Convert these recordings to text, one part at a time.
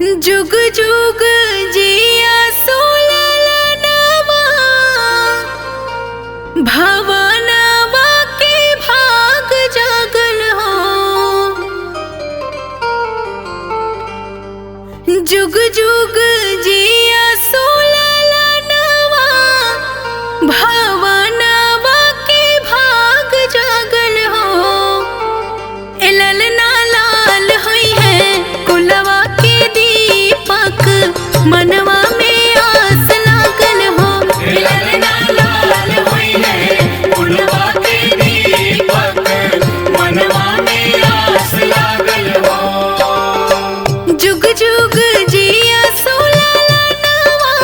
जुग जुग जिया सोललनवा भवनवा के भाग जागल हो। जुग जुग जिया सोललनवा भवनवा के भाग जागल हो। ललना लाल हुई है कुलवा के दीपक मनवा में आस लागल हो। ललना लाल हुई है कुलवा के दीपक मनवा में आस लागल हो। जुग जुग जिया सोललनवा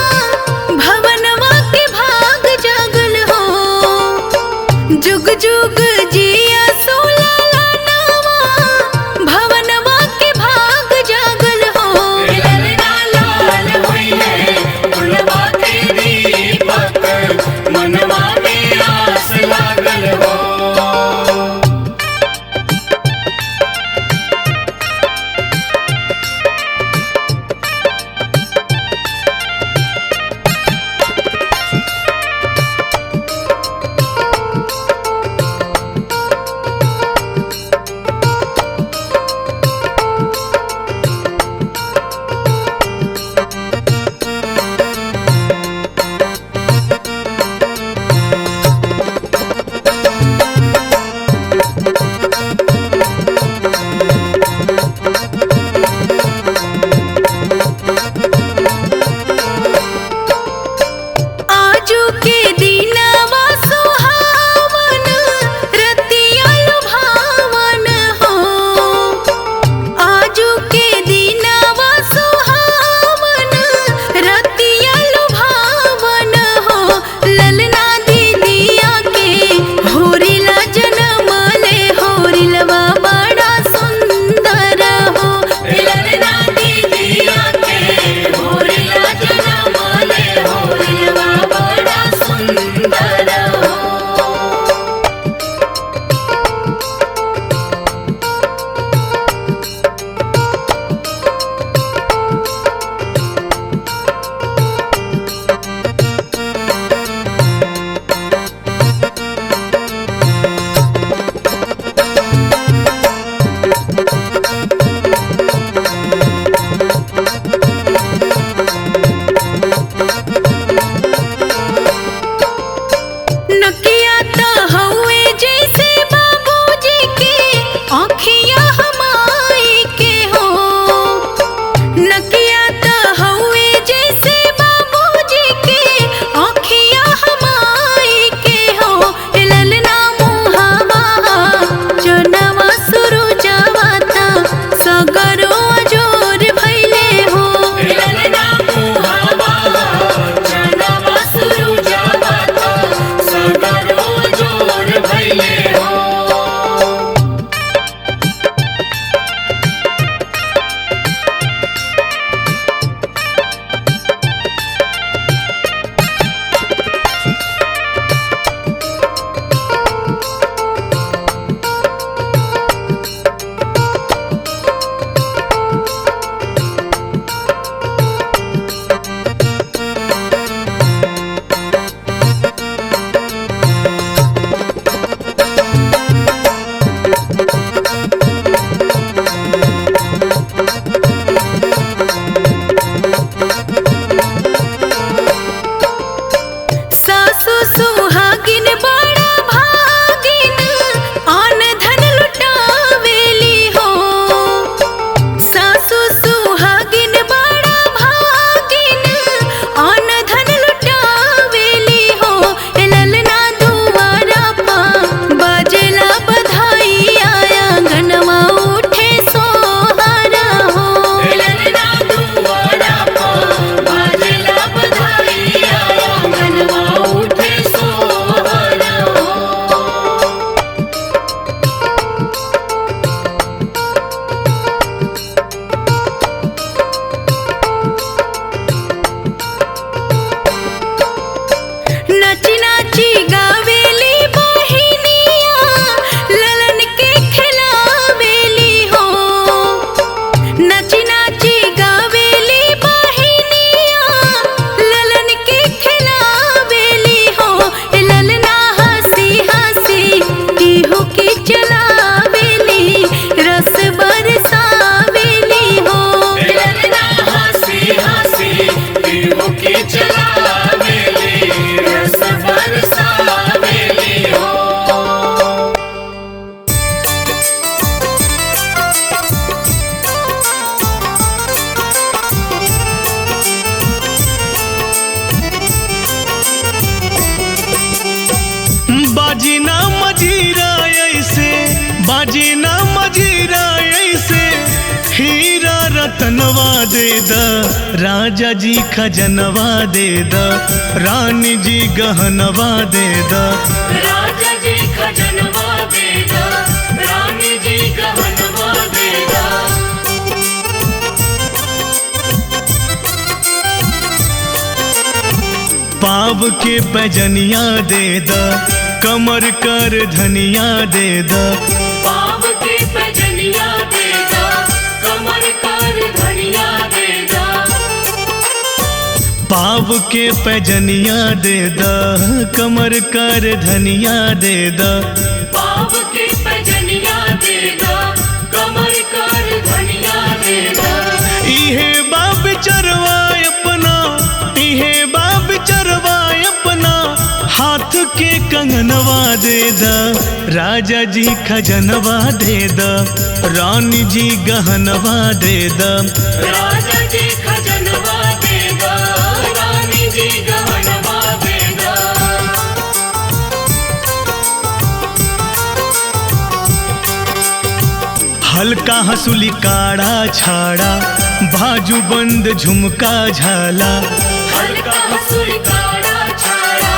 भवनवा के भाग जागल हो। जुग जुग जिया सोललनवा भवनवा के भाग जागल हो। ललना लाल हुई है खजनवा दे द राजा जी खजनवा दे द रानी जी गहनवा दे द राजा जी खजनवा दे दो, रानी जी गहनवा दे दो। पाव के पैजनिया दे द कमर कर धनिया दे द पाव के पैजनिया दे दो, कमर कर धनिया दे दो। पाव के पैजनिया दे द कमर कर धनिया दे द पाव के पैजनिया दे दो, कमर कर धनिया दे दो। इहे बाप चरवा अपना, इहे बाप चरवा अपना हाथ के कंगनवा दे द राजा जी खजनवा दे द रानी जी गहनवा दे द राजा जी खजनवा दे दो, रानी जी गहनवा दे दो। हल्का हंसुली काड़ा छाड़ा बाजू बंद झुमका झाला हल्का हंसुली काड़ा छाड़ा,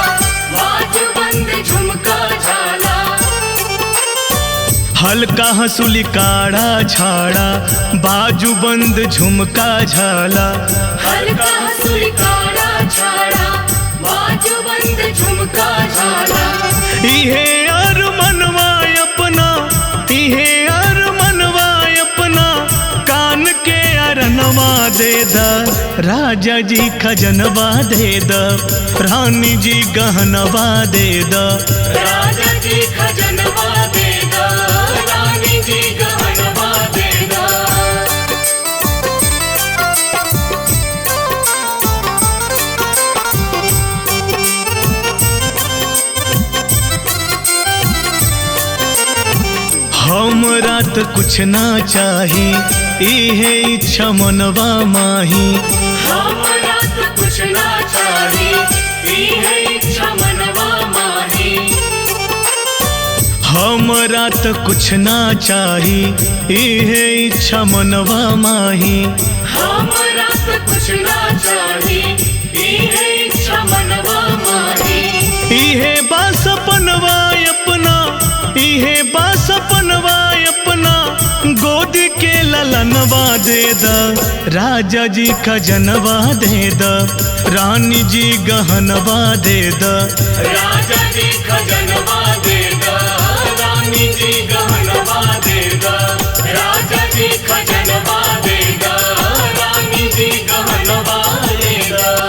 बाजू बंद झुमका झाला। हल्का हंसुली काड़ा छाड़ा बाजू बंद झुमका झाला हल्का हंसुली काड़ा छाड़ा, बाजू बंद झुमका झाला। इहे यार मनवा अपना, इहे यार मनवा अपना कान के अरनवा दे द राजा जी खजनवा दे द रानी जी गहनवा दे द राजा जी खजनवा दे दो, रानी जी गहनवा दे दो। हमरा तो कुछ ना चाही इहे इच्छा मनवा माही हमरा तो कुछ ना चाही, इहे इच्छा मनवा माही। हमरा तो कुछ ना चाही इहे इच्छा मनवा माही हमरा तो कुछ ना चाही, इहे इच्छा मनवा माही। इहे बास अपनवा अपना, इहे बास अपनवा अपना गोद के ललनवा दे द राजा जी खजनवा दे द रानी जी गहनवा दे द राजा जी खजनवा दे दो, रानी जी गहनवा दे दो। राजा जी खजनवा दे दो, रानी जी गहनवा दे दो।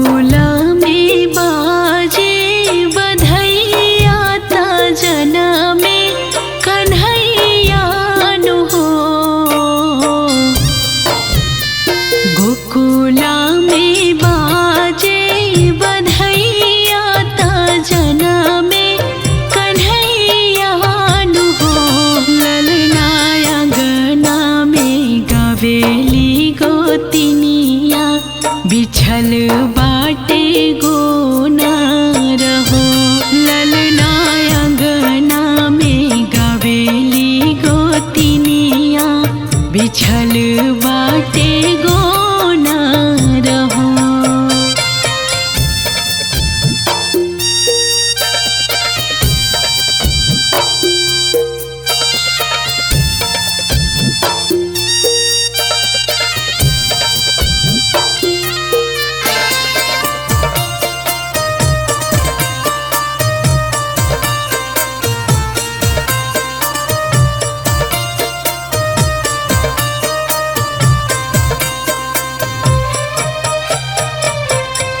गोकुल में बाजे बधैया ता जनमे कन्हैया नु हो। गोकुल में बाजे बधैया ता जनमे कन्हैया नु हो। ललना अंगना में गावेली गोतिनिया बिछल बाटे गोना रहो। ललना अंगना में गावेली गोतिनिया बिछल बाटे गोना रहो।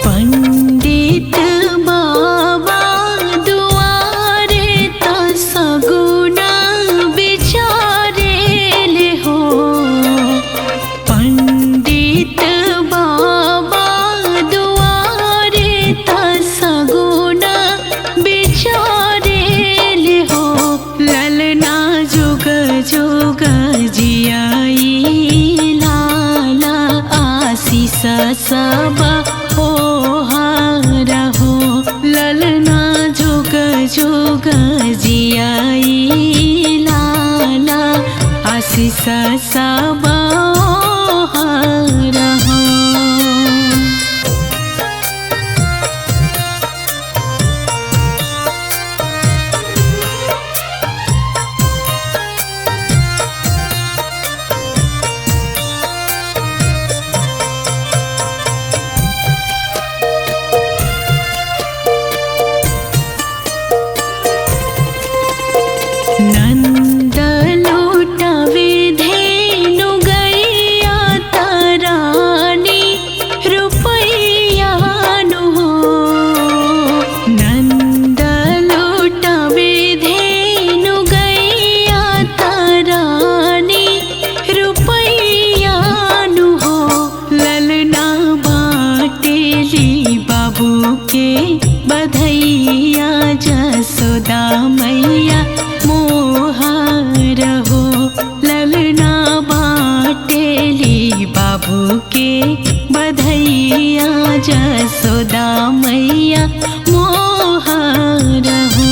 पंडित बाबा दुआरे ता सगुना बिचारे ले हो। पंडित बाबा दुआरे ता सगुना बिचारे ले हो। ललना जुग जुग जियाई लाला आशीष सब रहो। ललना जुग जुग जियाई लाला आशीष सब रहो। नंद लूटावे धेनु गैया तारानी रुपैया नु हो। नंद लूटावे धेनु गैया तारानी रुपैया नु हो। ललना बाटेली बाबू के बधैया जसोदा मैया मोहार हो। ललना बाटेली बाबू के बधैया जसोदा मैया मोहार हो।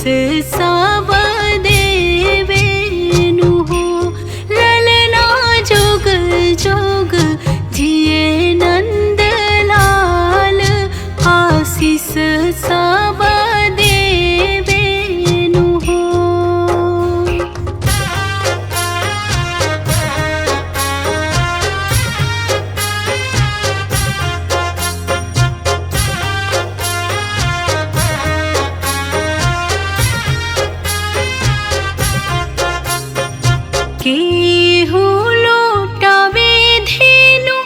सब देवेनु हो। ललना जोग जोग जिए नंद लाल आशीष सब देवेनु हो। केहू लौटावे धेनु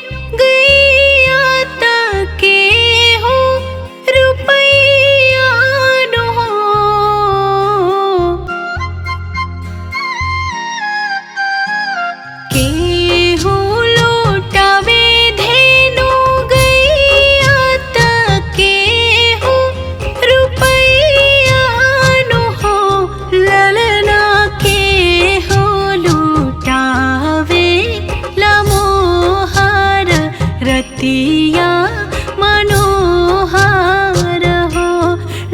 गैया त केहू रुपैया नो हो। केहू लौटावे धेनु गैया त केहू रुपैया नो हो। ललना के हो लुटावे लमोहर रतिया मनोहर हो।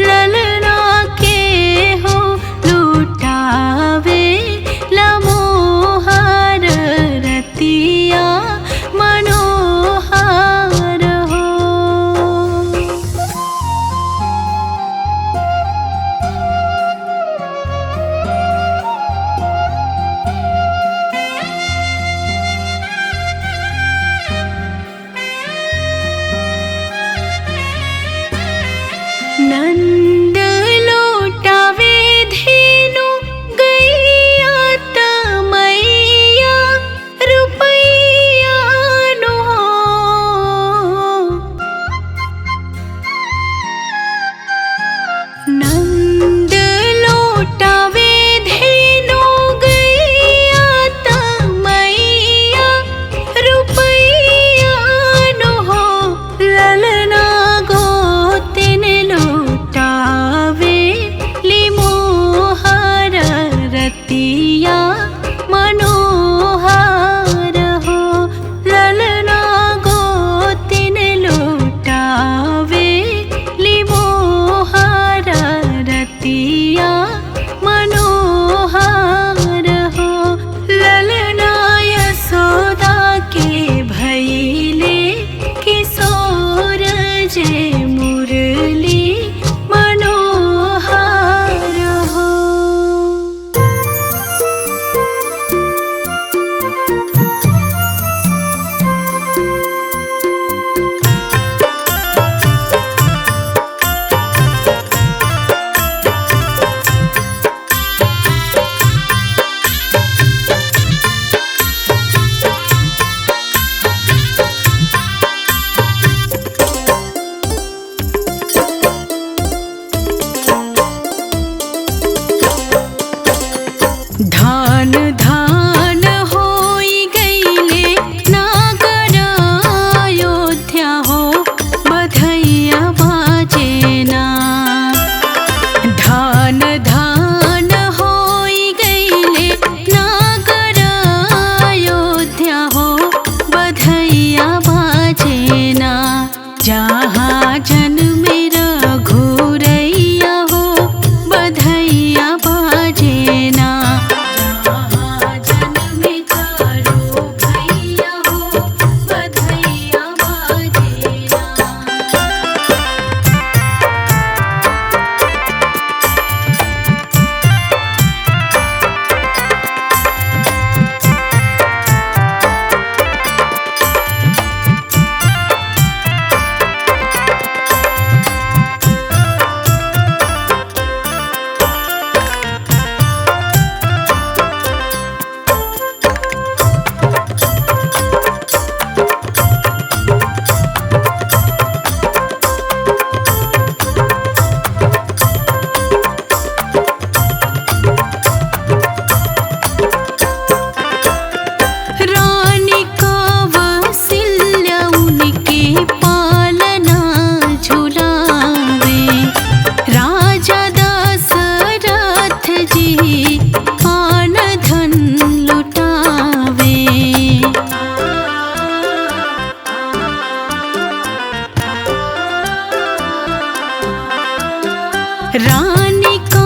ललना के हो लुटावे लमोहर रतिया मनोहर हो। नंद लौटावे धेनु गैया त मैया रुपैया नो हो। नंद लौटावे धेनु गैया त मैया रुपैया नो हो। ललना गोतिन लौटावे लिमोहर रतिया मनोहर हो। ललना गोतिन लौटावे लिमोहर रतिया मनोहर हो। ललना यशोदा के भैले किशोर जे मुरली मनोहर हो। धान धान होई गईले नागर अयोध्या हो। बधैया बाजेना धान धान होई गईले नागर अयोध्या हो। बधैया बाजेना जहाँ जन्मे रघुरैया हो। बधैया बाजेना जहाँ जन्मे चारो भैया हो। बधैया बाजेना। रानी का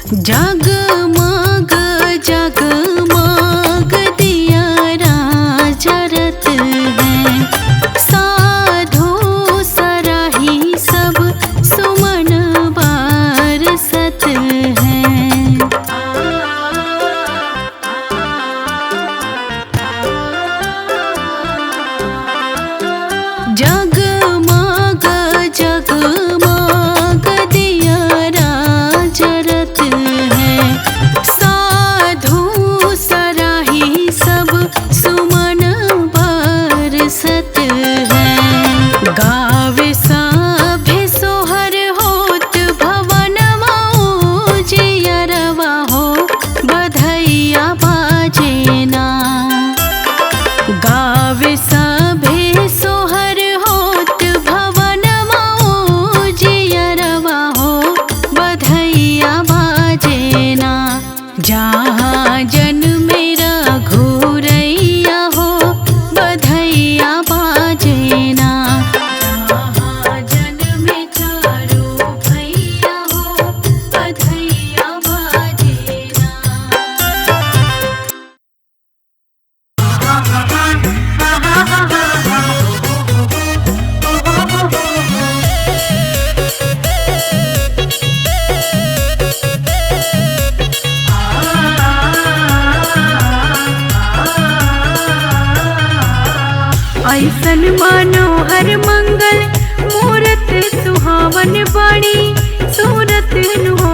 जगमग जगमग दिया जरत है, साधु सराही सब सुमन बरसत है। जगमग जगमग दिया जरत है, साधु सराही सब सुमन बरसत है। गावे सभे सोहर होत भवनमा उजियरवा हो, बधैया बाजेना। गावे सभे सोहर होत भवनमा उजियरवा हो, बधैया बाजेना। जहाँ जन्मे रघुरैया हो, बधैया बाजेना। जहाँ जन्मे चारू भैया हो, बधैया बाजेना। ऐसन मनोहर मंगल मूरत सुहावन बड़ी सूरत हो।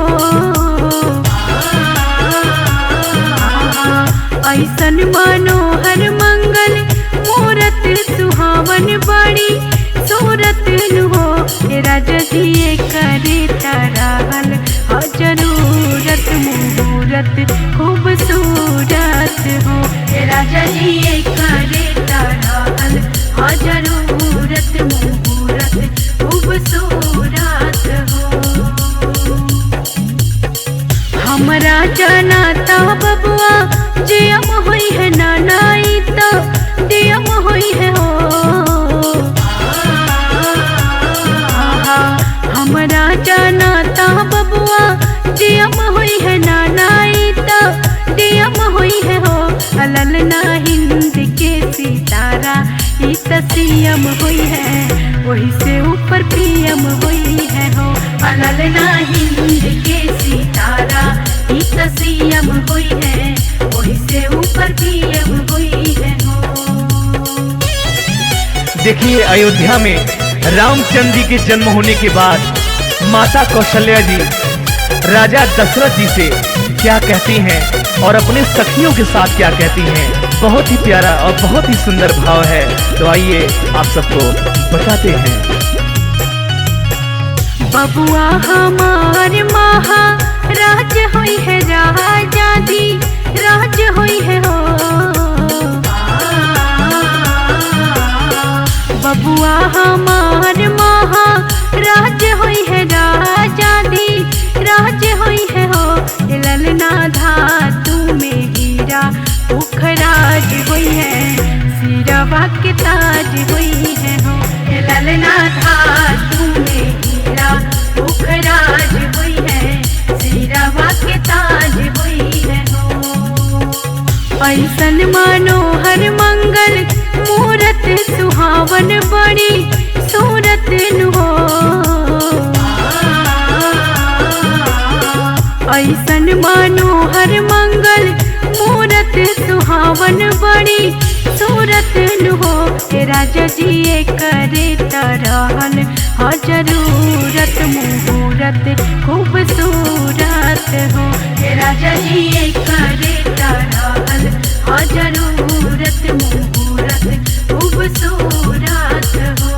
ऐसन मनोहर मंगल मूरत सुहावन बड़ी सूरत हो। राजा जी करे तरहल जरूरत मुहूर्त खूबसूरत हो। राजा जी करे तरहल जरूरत मुहूर्त खूबसूरत हो। हमरा जनाता बबुआ जियम होई है नानाई तो दियम होई है हो। हमरा जनाता बबुआ जियम होई है नानाई तो दियम होई है हो। ललना हिंद के सितारा ई तसीयम हुई है, वही से ऊपर पीएम हुई है हो। ललना हिंद के सितारा ई तसीयम हुई है, वही से ऊपर पीएम हुई है हो। देखिए अयोध्या में रामचंद्र जी के जन्म होने के बाद माता कौशल्या जी राजा दशरथ जी से क्या कहती हैं और अपने सखियों के साथ क्या कहती हैं। बहुत ही प्यारा और बहुत ही सुंदर भाव है, तो आइए आप सबको बताते हैं। बबुआ हमार महाराज होई है, राजा दी राज होई है हो। बबुआ हमार महाराज होई है, राजा दी राज होई है हो। ललना धातु में हीरा उखराज हुई है, सिरवा के ताज हुई है हो। ललना धातु में हीरा उखराज हुई है, सिरवा के ताज हुई है हो। ऐसन मनोहर मंगल मूरत सुहावन बड़ी सूरत हो। ऐसन मनोहर मंगल मूरत सुहावन बड़ी सूरत हो। राजा जी करे तरहल जरूरत मुहूर्त खूबसूरत हो। राजा जी करे तरहल जरूरत मुहूर्त खूबसूरत हो।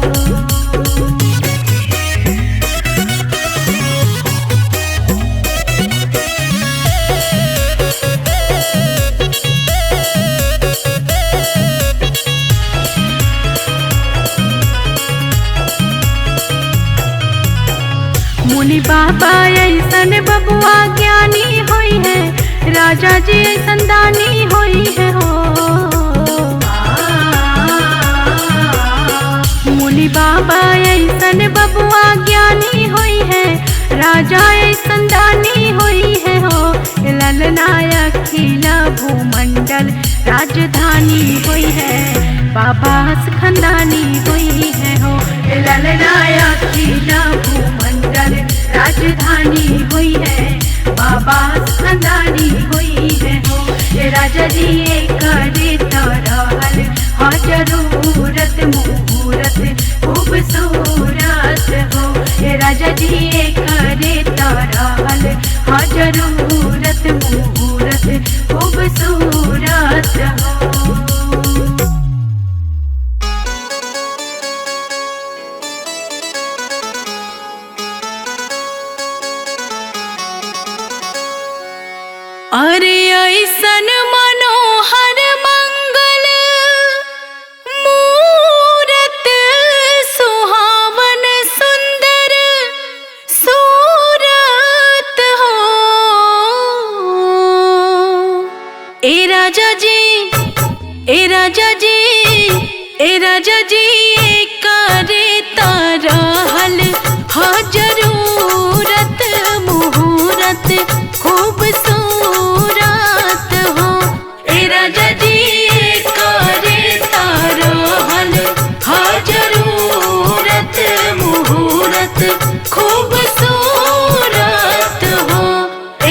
मुनि बाबा ऐसन बबुआ ज्ञानी होई है, राजा जी ऐसन दानी होई है हो। मुनि बाबा ऐसन बबुआ ज्ञानी होई है, राजा ऐसन दानी होई है हो। ललनाया खिला भूमंडल राजधानी हुई है, बाबा खानदानी हुई है हो। ललनाया खिला भूमंडल राजधानी हुई है, बाबा खानदानी हुई है हो। ये राजा जी करे तरहल हाँ जरूरत मुहूर्त खूबसूरत हो। ये राजा जी करे तरहल हाँ जरूरत मुहूर्त खूबसूरत हो। अरे ऐसन मनोहर मंगल मूरत सुहावन सुंदर सूरत हो। ए राजा जी, ए राजा जी, ए राजा जी करे तरहल हाँ जरूरत मुहूर्त खूबसूरत हो। ए राजा जी करे तरहल हाँ जरूरत मुहूर्त खूबसूरत हो।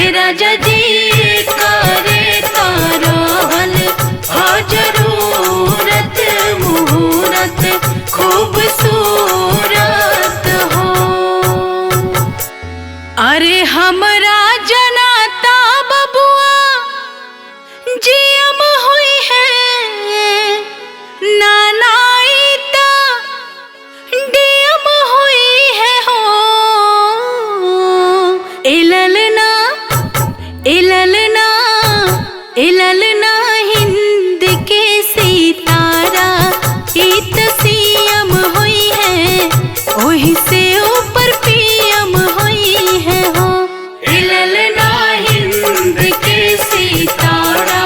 ए राजा जी करे तरहल हाँ जरूरत मुहूर्त खूबसूरत हो। अरे हमरा जनाता बबुआ जियम हुई है, नानाईता डियम हुई है हो। इललना इललना इललना हिंद के सितारा इत सीएम हुई है, ओही से ऊपर पीएम हुई है हो। इललना हिंद के सितारा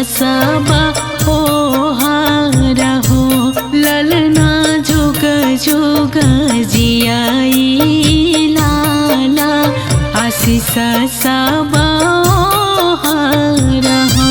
सबा ओ हारा हो ललना जुग जुग जियाई लाला आशीष सबा ओ हारा हो।